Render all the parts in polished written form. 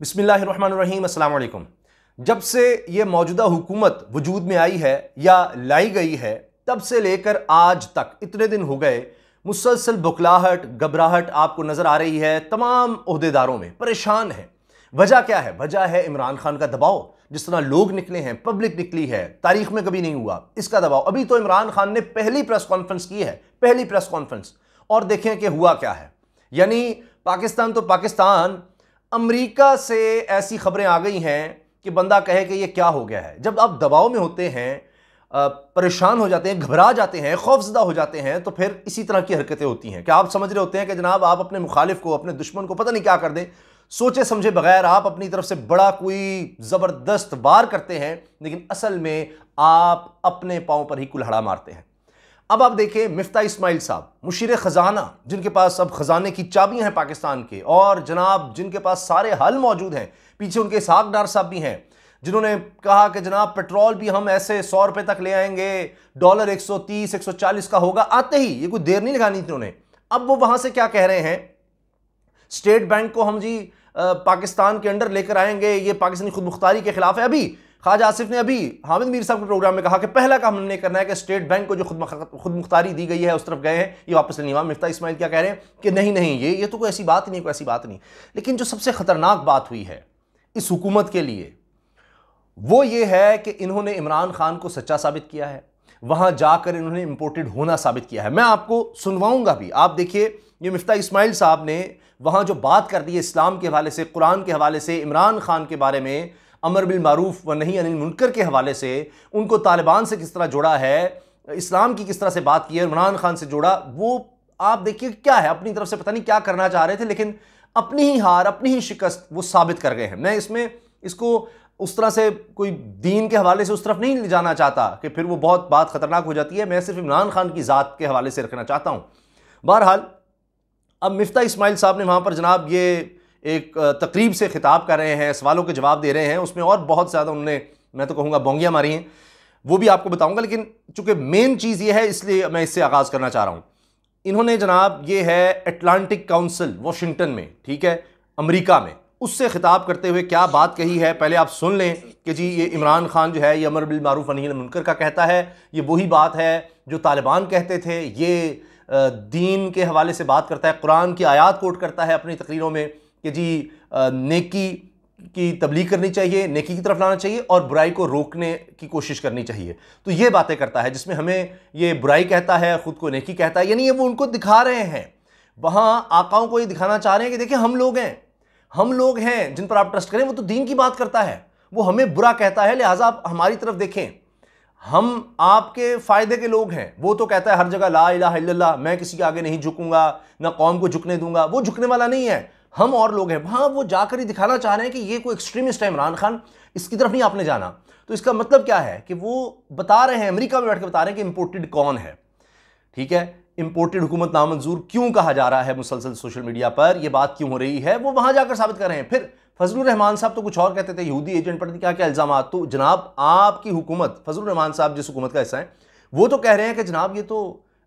बिस्मिल्लाहिर्रहमानिर्रहीम, अस्सलाम वालेकुम। जब से ये मौजूदा हुकूमत वजूद में आई है या लाई गई है, तब से लेकर आज तक इतने दिन हो गए, मुसलसल बुखलाहट, घबराहट आपको नजर आ रही है। तमाम ओहदेदारों में परेशान है। वजह क्या है? वजह है इमरान खान का दबाव। जिस तरह लोग निकले हैं, पब्लिक निकली है, तारीख में कभी नहीं हुआ इसका दबाव। अभी तो इमरान खान ने पहली प्रेस कॉन्फ्रेंस की है, पहली प्रेस कॉन्फ्रेंस, और देखें कि हुआ क्या है। यानी पाकिस्तान तो पाकिस्तान, अमेरिका से ऐसी खबरें आ गई हैं कि बंदा कहे कि ये क्या हो गया है। जब आप दबाव में होते हैं, परेशान हो जाते हैं, घबरा जाते हैं, खौफजदा हो जाते हैं, तो फिर इसी तरह की हरकतें होती हैं कि आप समझ रहे होते हैं कि जनाब आप अपने मुखालिफ को, अपने दुश्मन को पता नहीं क्या कर दें। सोचे समझे बगैर आप अपनी तरफ से बड़ा कोई ज़बरदस्त वार करते हैं, लेकिन असल में आप अपने पाँव पर ही कुल्हाड़ा मारते हैं। अब आप देखिए, मिफ्ता इस्माइल साहब, मुशीर ख़जाना, जिनके पास अब ख़जाने की चाबियां हैं पाकिस्तान के, और जनाब जिनके पास सारे हल मौजूद हैं, पीछे उनके इसहाक डार साहब भी हैं, जिन्होंने कहा कि जनाब पेट्रोल भी हम ऐसे 100 रुपए तक ले आएंगे, डॉलर 130 140 का होगा आते ही, ये कोई देर नहीं लगानी थी उन्होंने। अब वो वहां से क्या कह रहे हैं, स्टेट बैंक को हम जी पाकिस्तान के अंडर लेकर आएंगे, ये पाकिस्तानी खुद मुख्तारी के खिलाफ है। अभी ख्वाजा आसिफ ने अभी हामिद मीर साहब के प्रोग्राम में कहा कि पहला काम हमने करना है कि स्टेट बैंक को जो खुद मुख्तारी दी गई है उस तरफ गए हैं, ये वापस लेनी। मिफ्ता इस्माइल क्या कह रहे हैं कि नहीं नहीं, ये तो कोई ऐसी बात नहीं, कोई ऐसी बात नहीं। लेकिन जो सबसे खतरनाक बात हुई है इस हुकूमत के लिए, वो ये है कि इन्होंने इमरान खान को सच्चा साबित किया है। वहां जाकर इन्होंने इंपोर्टेड होना साबित किया है। मैं आपको सुनवाऊंगा भी। आप देखिए, ये मिफ्ता इस्माइल साहब ने वहां जो बात कर दी है इस्लाम के हवाले से, कुरान के हवाले से, इमरान खान के बारे में, अमर बिल मारूफ व नही अनिल मुनकर के हवाले से, उनको तालिबान से किस तरह जोड़ा है, इस्लाम की किस तरह से बात की है, इमरान खान से जोड़ा, वो आप देखिए क्या है। अपनी तरफ से पता नहीं क्या करना चाह रहे थे, लेकिन अपनी ही हार, अपनी ही शिकस्त वो साबित कर गए हैं। मैं इसको उस तरह से कोई दीन के हवाले से उस तरफ नहीं ले जाना चाहता कि फिर वो बहुत बात खतरनाक हो जाती है। मैं सिर्फ इमरान खान की ज़ात के हवाले से रखना चाहता हूँ। बहरहाल, अब मिफ्ता इस्माइल साहब ने वहाँ पर जनाब ये एक तकरीब से खिताब कर रहे हैं, सवालों के जवाब दे रहे हैं। उसमें और बहुत ज़्यादा उन्होंने, मैं तो कहूँगा, बोंगियाँ मारी हैं, वो भी आपको बताऊँगा। लेकिन चूँकि मेन चीज़ ये है, इसलिए मैं इससे आगाज़ करना चाह रहा हूँ। इन्होंने जनाब, ये है अटलांटिक काउंसिल वाशिंगटन में, ठीक है, अमेरिका में, उससे खिताब करते हुए क्या बात कही है, पहले आप सुन लें कि जी ये इमरान खान जो है, ये अमर बिल मारूफ नही अनिल मुनकर का कहता है। ये वही बात है जो तालिबान कहते थे। ये दीन के हवाले से बात करता है, कुरान की आयात कोट करता है अपनी तकरीरों में कि जी नेकी की तबलीग करनी चाहिए, नेकी की तरफ लाना चाहिए, और बुराई को रोकने की कोशिश करनी चाहिए। तो ये बातें करता है जिसमें हमें ये बुराई कहता है, खुद को नेकी कहता है। यानी ये वो उनको दिखा रहे हैं, वहाँ आकाओं को ये दिखाना चाह रहे हैं कि देखिए हम लोग हैं जिन पर आप ट्रस्ट करें। वो तो दीन की बात करता है, वो हमें बुरा कहता है, लिहाजा आप हमारी तरफ देखें, हम आपके फायदे के लोग हैं। वो तो कहता है हर जगह ला इलाहा इल्लल्लाह, मैं किसी के आगे नहीं झुकूंगा, ना कौम को झुकने दूंगा। वो झुकने वाला नहीं है, हम और लोग हैं। वहां वो जाकर ही दिखाना चाह रहे हैं कि ये कोई एक्सट्रीमिस्ट है इमरान खान, इसकी तरफ नहीं आपने जाना। तो इसका मतलब क्या है कि वो बता रहे हैं, अमेरिका में बैठ के बता रहे हैं कि इंपोर्टेड कौन है, ठीक है, इंपोर्टेड हुकूमत नामंजूर क्यों कहा जा रहा है मुसलसल सोशल मीडिया पर, यह बात क्यों हो रही है, वो वहां जाकर साबित कर रहे हैं। फिर फजलुर रहमान साहब तो कुछ और कहते थे, यहूदी एजेंट पर क्या क्या इल्जाम। तो जनाब आपकी हुकूमत, फजलुर रहमान साहब जिस हुकूमत का हिस्सा है, वो तो कह रहे हैं कि जनाब ये तो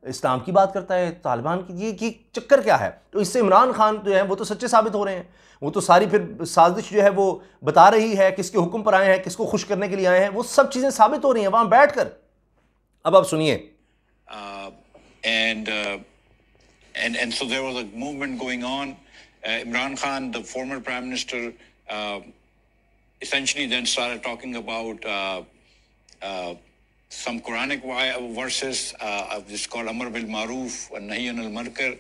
इस्लाम की बात करता है, तालिबान की, ये चक्कर क्या है। तो इससे इमरान खान जो है वो तो सच्चे साबित हो रहे हैं। वो तो सारी फिर साजिश जो है वो बता रही है, किसके हुक्म पर आए हैं, किसको खुश करने के लिए आए हैं, वो सब चीजें साबित हो रही हैं वहां बैठकर। अब आप सुनिए। And so there was a movement going on. Imran Khan, the former prime minister, essentially then started talking about some Quranic verses of this called Amar bil Maruf and Nahy anil Munkar,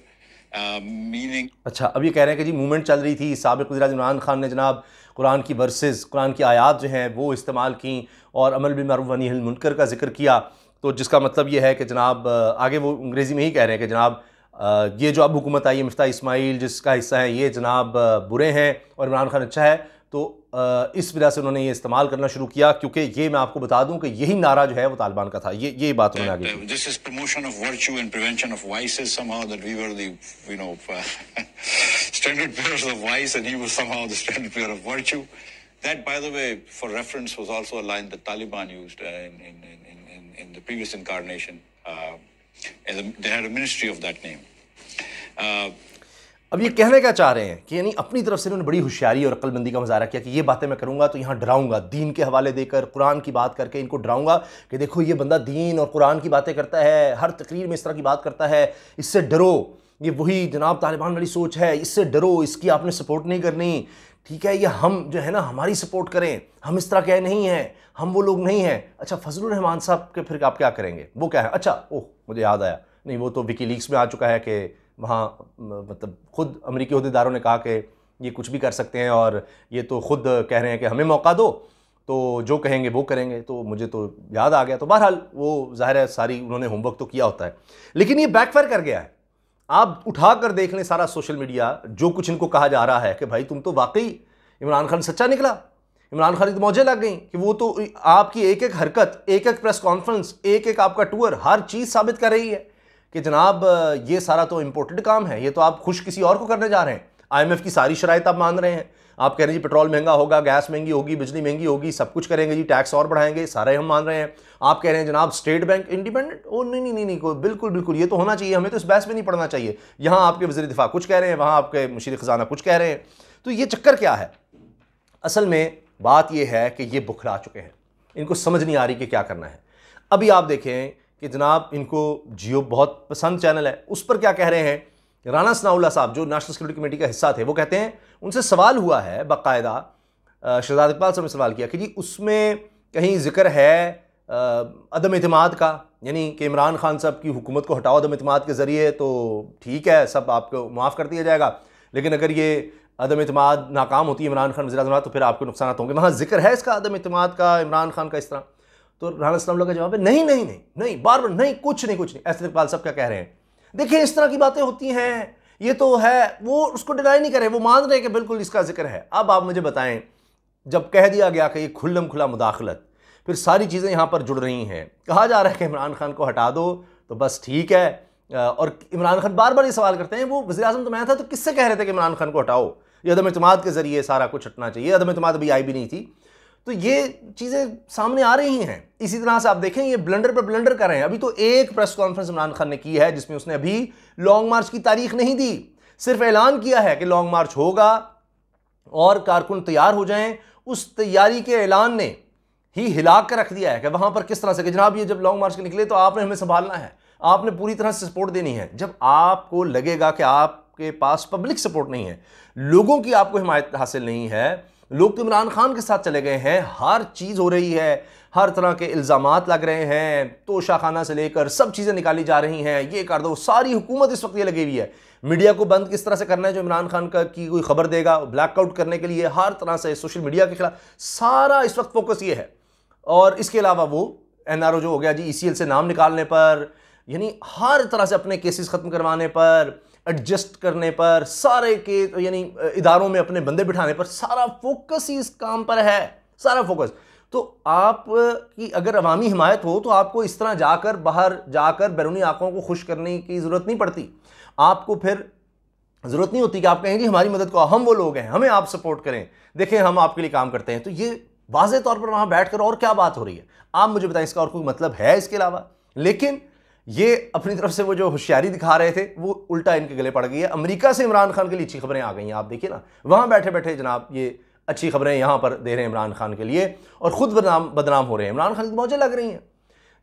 meaning. अच्छा, अब ये कह रहे हैं कि जी movement चल रही थी, साबिक़ वज़ीर-ए-आज़म इमरान खान ने जनाब कुरान की वर्सेस, कुरान की आयात जो हैं वो इस्तेमाल की और अमर बिल मारूफ व नही अनिल मुनकर का जिक्र किया। तो जिसका मतलब ये है कि जनाब आगे वो अंग्रेज़ी में ही कह रहे हैं कि जनाब ये जो अब हुकूमत आई है, मिफ्ता इस्माइल जिसका हिस्सा है, ये जनाब बुरे हैं और इमरान खान अच्छा है। तो इस वजह से उन्होंने ये इस्तेमाल करना शुरू किया, क्योंकि ये मैं आपको बता दूं कि यही नारा जो है वो तालिबान का था। ये बात उन्होंने आगे की। This is promotion of virtue and prevention of vices, somehow that we were the standard bearers of vice and he was somehow the standard bearer of virtue. That, by the way, for reference, was also a line that Taliban used in the previous incarnation. They had a ministry of that name. अब ये कहने क्या चाह रहे हैं कि यानी अपनी तरफ से उन्होंने बड़ी होशियारी और अक्लमंदी का मुजाहरा किया कि ये बातें मैं करूंगा तो यहाँ डराऊंगा, दीन के हवाले देकर कुरान की बात करके इनको डराऊंगा कि देखो ये बंदा दीन और कुरान की बातें करता है, हर तकरीर में इस तरह की बात करता है, इससे डरो। ये वही जनाब तालिबान वाली सोच है, इससे डरो, इसकी आपने सपोर्ट नहीं करनी, ठीक है, ये हम जो है ना हमारी सपोर्ट करें, हम इस तरह के नहीं हैं, हम वो लोग नहीं हैं। अच्छा, फजलुर रहमान साहब के फिर आप क्या करेंगे, वो क्या है? अच्छा, ओह मुझे याद आया, नहीं वो तो विकीलीक्स में आ चुका है कि वहाँ मतलब खुद अमेरिकी अहदेदारों ने कहा कि ये कुछ भी कर सकते हैं और ये तो खुद कह रहे हैं कि हमें मौका दो, तो जो कहेंगे वो करेंगे। तो मुझे तो याद आ गया। तो बहरहाल वो ज़ाहिर है सारी उन्होंने होमवर्क तो किया होता है, लेकिन ये बैकफायर कर गया है। आप उठा कर देख लें सारा सोशल मीडिया, जो कुछ इनको कहा जा रहा है कि भाई तुम तो वाकई इमरान खान सच्चा निकला, इमरान खान की तो मौजें लग गई कि वो तो आपकी एक एक हरकत, एक एक प्रेस कॉन्फ्रेंस, एक एक आपका टूर, हर चीज़ साबित कर रही है कि जनाब ये सारा तो इम्पोर्टेड काम है, ये तो आप खुश किसी और को करने जा रहे हैं। IMF की सारी शराइत आप मान रहे हैं, आप कह रहे हैं जी पेट्रोल महंगा होगा, गैस महंगी होगी, बिजली महंगी होगी, सब कुछ करेंगे जी, टैक्स और बढ़ाएंगे, सारे हम मान रहे हैं। आप कह रहे हैं जनाब स्टेट बैंक इंडिपेंडेंट, ओ नहीं नहीं नहीं नहीं, बिल्कुल बिल्कुल ये तो होना चाहिए, हमें तो इस बहस में नहीं पड़ना चाहिए। यहाँ आपके वज़ीर दिफा कुछ कह रहे हैं, वहाँ आपके मुशीर ख़जाना कुछ कह रहे हैं। तो ये चक्कर क्या है? असल में बात यह है कि ये बुखला चुके हैं, इनको समझ नहीं आ रही कि क्या करना है। अभी आप देखें कि जनाब इनको जियो बहुत पसंद चैनल है, उस पर क्या कह रहे हैं, राना सनाउल्लाह साहब जो नेशनल सिक्योरिटी कमेटी का हिस्सा थे, वो कहते हैं, उनसे सवाल हुआ है बाकायदा, शहजाद इकबाल साहब ने सवाल किया कि जी उसमें कहीं जिक्र है अदम एतमाद का, यानी कि इमरान खान साहब की हुकूमत को हटाओ अदम एतमाद के ज़रिए तो ठीक है, सब आपको माफ़ कर दिया जाएगा, लेकिन अगर ये अदम एतमाद नाकाम होती है इमरान खान वज़ीर-ए-आज़म तो फिर आपको नुकसान होंगे। वहाँ जिक्र है इसका अदम एतमाद का, इमरान खान का, इस तरह? तो राना सनाउल्लाह का जवाब है नहीं नहीं नहीं नहीं, बार बार नहीं, कुछ नहीं कुछ नहीं। ऐसे इकबाल साहब क्या कह रहे हैं, देखिए इस तरह की बातें होती हैं, ये तो है, वो उसको डिनाई नहीं करे, वो मान रहे हैं कि बिल्कुल इसका जिक्र है। अब आप मुझे बताएं, जब कह दिया गया कि ये खुल्लम खुला मुदाखलत, फिर सारी चीज़ें यहाँ पर जुड़ रही हैं, कहा जा रहा है कि इमरान खान को हटा दो तो बस ठीक है, और इमरान खान बार बार ये सवाल करते हैं, वो वज़ीर-ए-आज़म तो मैं था तो किससे कह रहे थे कि इमरान खान को हटाओ, ये अदम एतमाद के ज़रिए सारा कुछ हटना चाहिए, अदम एतमाद अभी आई भी नहीं थी। तो ये चीज़ें सामने आ रही हैं। इसी तरह से आप देखें ये ब्लंडर पर ब्लंडर कर रहे हैं। अभी तो एक प्रेस कॉन्फ्रेंस इमरान खान ने की है जिसमें उसने अभी लॉन्ग मार्च की तारीख नहीं दी, सिर्फ ऐलान किया है कि लॉन्ग मार्च होगा और कारकुन तैयार हो जाएं। उस तैयारी के ऐलान ने ही हिला कर रख दिया है कि वहां पर किस तरह से कि जनाब ये जब लॉन्ग मार्च के निकले तो आपने हमें संभालना है, आपने पूरी तरह से सपोर्ट देनी है। जब आपको लगेगा कि आपके पास पब्लिक सपोर्ट नहीं है, लोगों की आपको हिमायत हासिल नहीं है, लोग तो इमरान खान के साथ चले गए हैं, हर चीज़ हो रही है, हर तरह के इल्ज़ामात लग रहे हैं, तोशाखाना से लेकर सब चीज़ें निकाली जा रही हैं, ये कर दो, सारी हुकूमत इस वक्त ये लगी हुई है। मीडिया को बंद किस तरह से करना है, जो इमरान खान का की कोई खबर देगा ब्लैकआउट करने के लिए, हर तरह से सोशल मीडिया के खिलाफ सारा इस वक्त फोकस ये है। और इसके अलावा वो NRO जो हो गया जी, ECL से नाम निकालने पर, यानी हर तरह से अपने केसेस ख़त्म करवाने पर, एडजस्ट करने पर, सारे के यानी इदारों में अपने बंदे बिठाने पर, सारा फोकस ही इस काम पर है, सारा फोकस। तो आप की अगर अवामी हिमायत हो तो आपको इस तरह जाकर बाहर जाकर बैरूनी आंखों को खुश करने की ज़रूरत नहीं पड़ती। आपको फिर ज़रूरत नहीं होती कि आप कहेंगे हमारी मदद को, हम वो लोग हैं, हमें आप सपोर्ट करें, देखें हम आपके लिए काम करते हैं। तो ये वाज़े तौर पर वहाँ बैठ कर और क्या बात हो रही है, आप मुझे बताएं, इसका और कोई मतलब है इसके अलावा? लेकिन ये अपनी तरफ से वो जो होशियारी दिखा रहे थे वो उल्टा इनके गले पड़ गई है। अमेरिका से इमरान खान के लिए अच्छी खबरें आ गई हैं, आप देखिए ना, वहाँ बैठे बैठे जनाब ये अच्छी खबरें यहाँ पर दे रहे हैं इमरान खान के लिए, और ख़ुद बदनाम हो रहे हैं। इमरान खान की मौजें लग रही हैं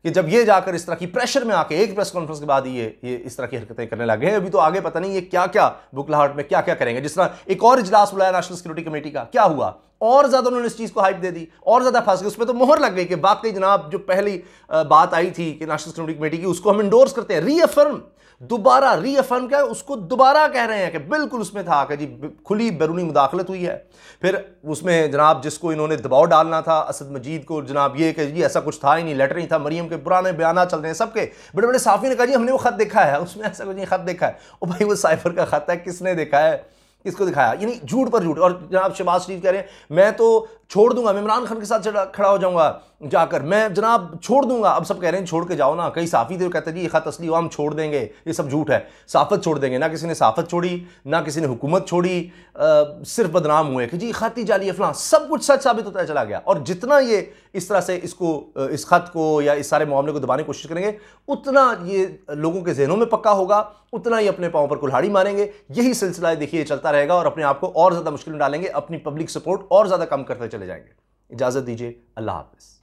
कि जब ये जाकर इस तरह की प्रेशर में आके एक प्रेस कॉन्फ्रेंस के बाद ही ये इस तरह की हरकतें करने लगे हैं। अभी तो आगे पता नहीं ये क्या क्या बुकलाहट में क्या क्या करेंगे। जिस तरह एक और इजलास बुलाया नेशनल सिक्योरिटी कमेटी का, क्या हुआ, और ज़्यादा उन्होंने इस चीज़ को हाइप दे दी, और ज़्यादा फंस गए, उसमें तो मोहर लग गई कि वाकई जनाब जो पहली बात आई थी कि नेशनल सिक्योरिटी कमेटी की, उसको हम इंडोर्स करते हैं, रीअफर्म, दोबारा रीअफर्म क्या, उसको दोबारा कह रहे हैं कि बिल्कुल उसमें था कि जी खुली बैरूनी मुदाखलत हुई है। फिर उसमें जनाब जिसको इन्होंने दबाव डालना था, असद मजीद को, जनाब ये कि जी ऐसा कुछ था ही नहीं, लेटर नहीं था, मरियम के पुराने बयान चल रहे हैं सबके, बड़े बड़े साफ़ी ने कहा जी हमने वो ख़त देखा है, उसमें ऐसा कुछ नहीं, ख़त देखा है। ओ भाई वो साइफर का ख़त है, किसने देखा है, किसको दिखाया, यानी झूठ पर झूठ। और जनाब शहबाज शरीफ कह रहे हैं मैं तो छोड़ दूंगा, मैं इमरान खान के साथ खड़ा हो जाऊंगा जाकर, मैं जनाब छोड़ दूंगा। अब सब कह रहे हैं छोड़ के जाओ ना, कई साफी थे कहते हैं जी ये खत असली हो हम छोड़ देंगे, ये सब झूठ है, साफत छोड़ देंगे। ना किसी ने साफत छोड़ी, ना किसी ने हुकूमत छोड़ी, सिर्फ बदनाम हुए कि जी खत ही जाली फलां, सब कुछ सच साबित होता चला गया। और जितना ये इस तरह से इस खत को या इस सारे मामले को दबाने की कोशिश करेंगे, उतना ये लोगों के जहनों में पक्का होगा, उतना ही अपने पांव पर कुल्हाड़ी मारेंगे। यही सिलसिला देखिए चलता रहेगा और अपने आप को और ज्यादा मुश्किल में डालेंगे, अपनी पब्लिक सपोर्ट और ज्यादा कम करते चले जाएंगे। इजाजत दीजिए, अल्लाह हाफिज।